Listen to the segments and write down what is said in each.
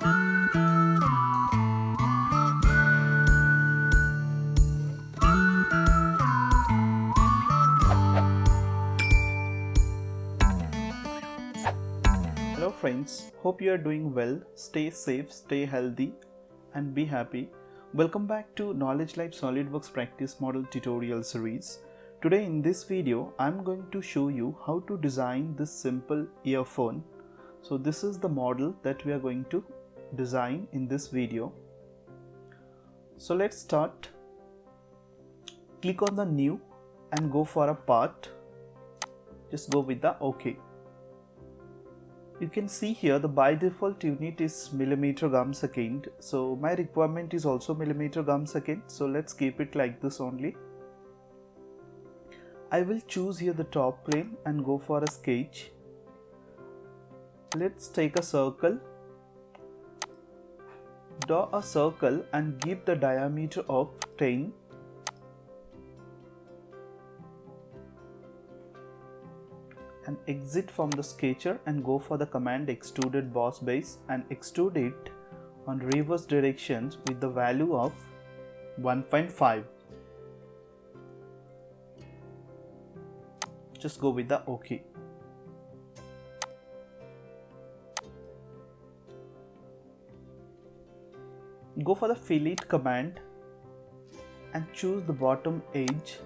Hello friends, hope you are doing well. Stay safe, stay healthy and be happy. Welcome back to Knowledge Lab Solidworks practice model tutorial series. Today in this video I am going to show you how to design this simple earphone. So this is the model that we are going to design in this video. So let's start. Click on the new and go for a part. Just go with the OK. You can see here the by default unit is mm/second. So my requirement is also mm/second. So let's keep it like this only. I will choose here the top plane and go for a sketch. Let's take a circle. Draw a circle and give the diameter of 10. And exit from the sketcher and go for the command extruded boss base and extrude it on reverse directions with the value of 1.5. Just go with the OK. Go for the fillet command and choose the bottom edge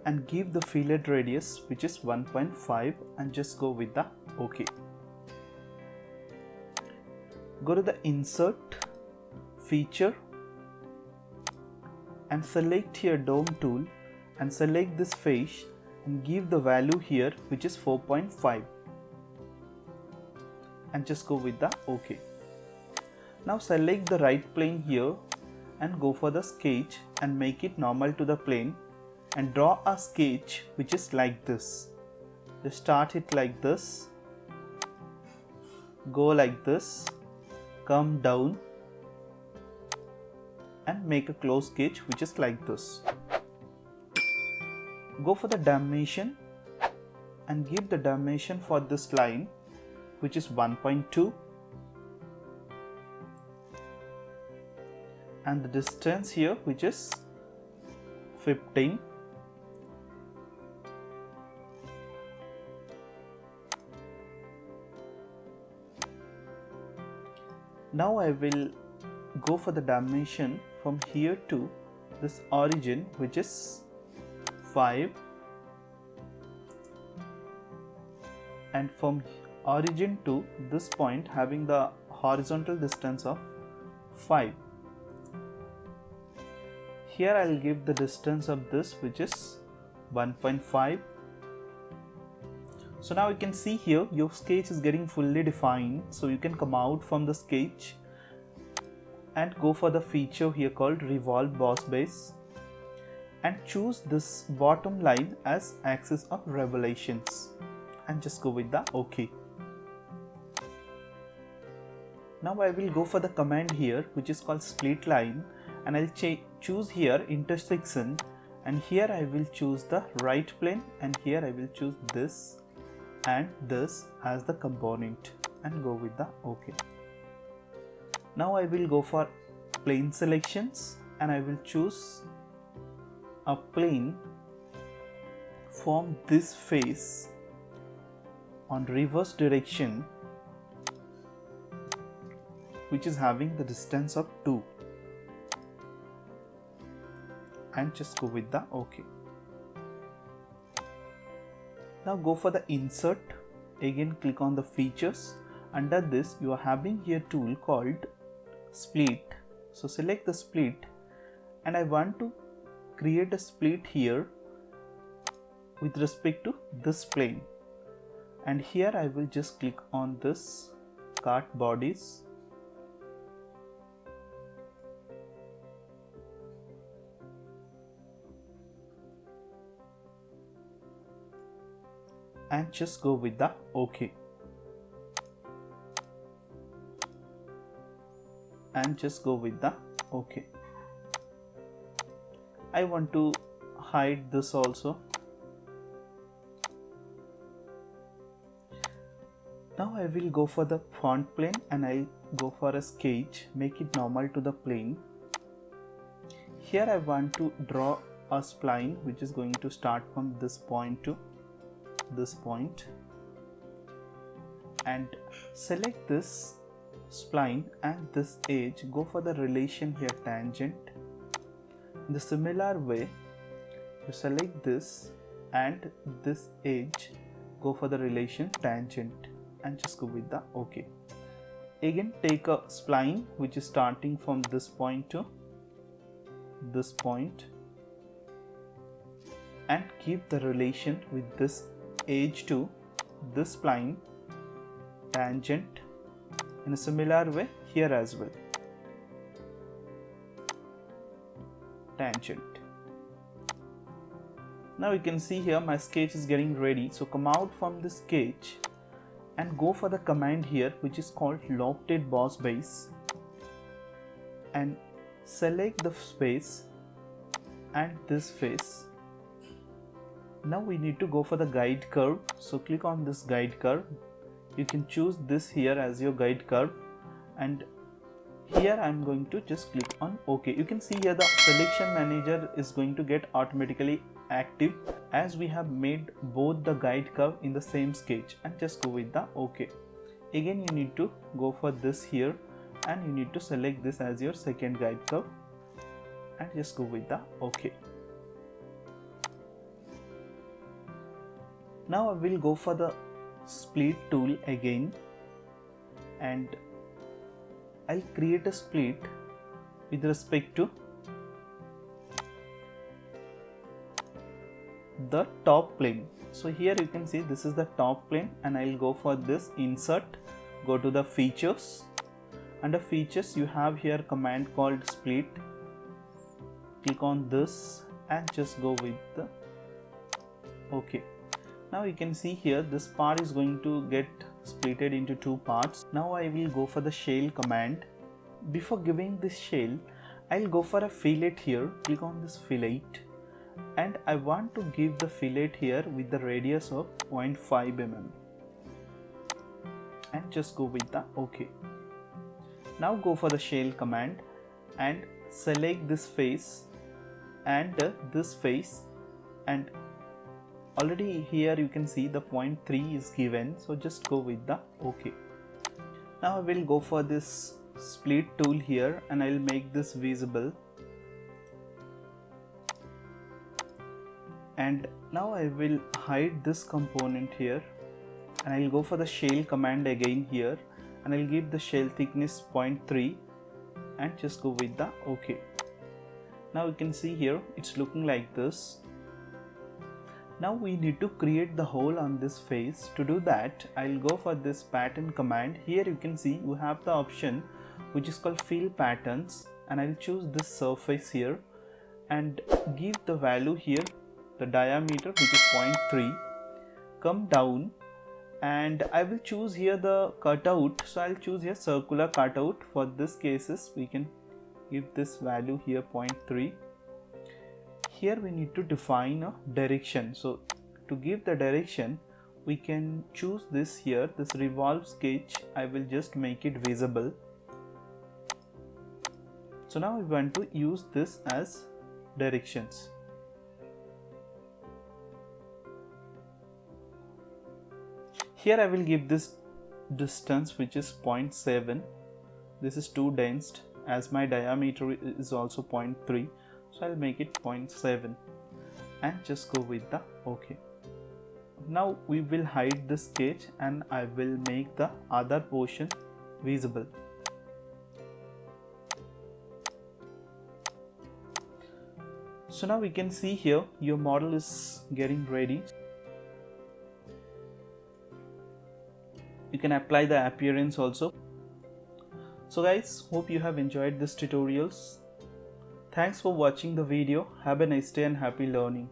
and give the fillet radius which is 1.5 and just go with the OK. Go to the insert feature and select here dome tool and select this face and give the value here which is 4.5 and just go with the OK. Now select the right plane here and go for the sketch and make it normal to the plane and draw a sketch which is like this. Just start it like this, go like this, come down and make a close sketch which is like this. Go for the dimension and give the dimension for this line which is 1.2 and the distance here which is 15. Now I will go for the dimension from here to this origin which is 5 and from origin to this point having the horizontal distance of 5. Here I will give the distance of this which is 1.5. So now you can see here your sketch is getting fully defined. So you can come out from the sketch and go for the feature here called Revolve boss base and choose this bottom line as axis of revelations and just go with the OK. Now I will go for the command here which is called split line and I'll choose here intersection and here I will choose the right plane and here I will choose this and this as the component and go with the OK. Now I will go for plane selections and I will choose a plane from this face on reverse direction which is having the distance of 2 and just go with the OK. Now go for the insert, again click on the features. Under this you are having here tool called split. So select the split and I want to create a split here with respect to this plane and here I will just click on this cart bodies and just go with the OK and just go with the OK. I want to hide this also. Now I will go for the font plane and I'll go for a sketch, make it normal to the plane. Here I want to draw a spline which is going to start from this point to this point, and select this spline and this edge, go for the relation here tangent. In the similar way, you select this and this edge, go for the relation tangent and just go with the OK. Again take a spline which is starting from this point to this point and keep the relation with this edge to this spline tangent. In a similar way here as well, tangent. Now you can see here my sketch is getting ready. So come out from the sketch and go for the command here which is called lofted boss base, and select the space and this face. Now we need to go for the guide curve. So click on this guide curve. You can choose this here as your guide curve, and here I am going to just click on OK. You can see here the selection manager is going to get automatically active as we have made both the guide curve in the same sketch, and just go with the OK. Again you need to go for this here and you need to select this as your second guide curve and just go with the OK. Now I will go for the split tool again and I'll create a split with respect to the top plane. So here you can see this is the top plane, and I'll go for this insert, go to the features. Under features you have here command called split. Click on this and just go with the OK. Now you can see here this part is going to get splitted into two parts. Now I will go for the shell command. Before giving this shell, I'll go for a fillet here. Click on this fillet and I want to give the fillet here with the radius of 0.5 mm and just go with the OK. Now go for the shell command and select this face and this face, and already here you can see the 0.3 is given, so just go with the OK. Now I will go for this split tool here and I will make this visible, and now I will hide this component here and I will go for the shell command again here and I will give the shell thickness 0.3 and just go with the OK. Now you can see here it's looking like this. Now we need to create the hole on this face. To do that, I'll go for this pattern command. Here you can see you have the option which is called fill patterns, and I'll choose this surface here and give the value here, the diameter which is 0.3. Come down and I will choose here the cutout. So I'll choose here circular cutout. For this cases we can give this value here 0.3. Here we need to define a direction. So to give the direction we can choose this here, this revolve sketch. I will just make it visible. So now we want to use this as directions. Here I will give this distance which is 0.7. This is too dense as my diameter is also 0.3. So I'll make it 0.7 and just go with the OK. Now we will hide the sketch and I will make the other portion visible. So now we can see here your model is getting ready. You can apply the appearance also. So guys, hope you have enjoyed this tutorials. Thanks for watching the video. Have a nice day and happy learning.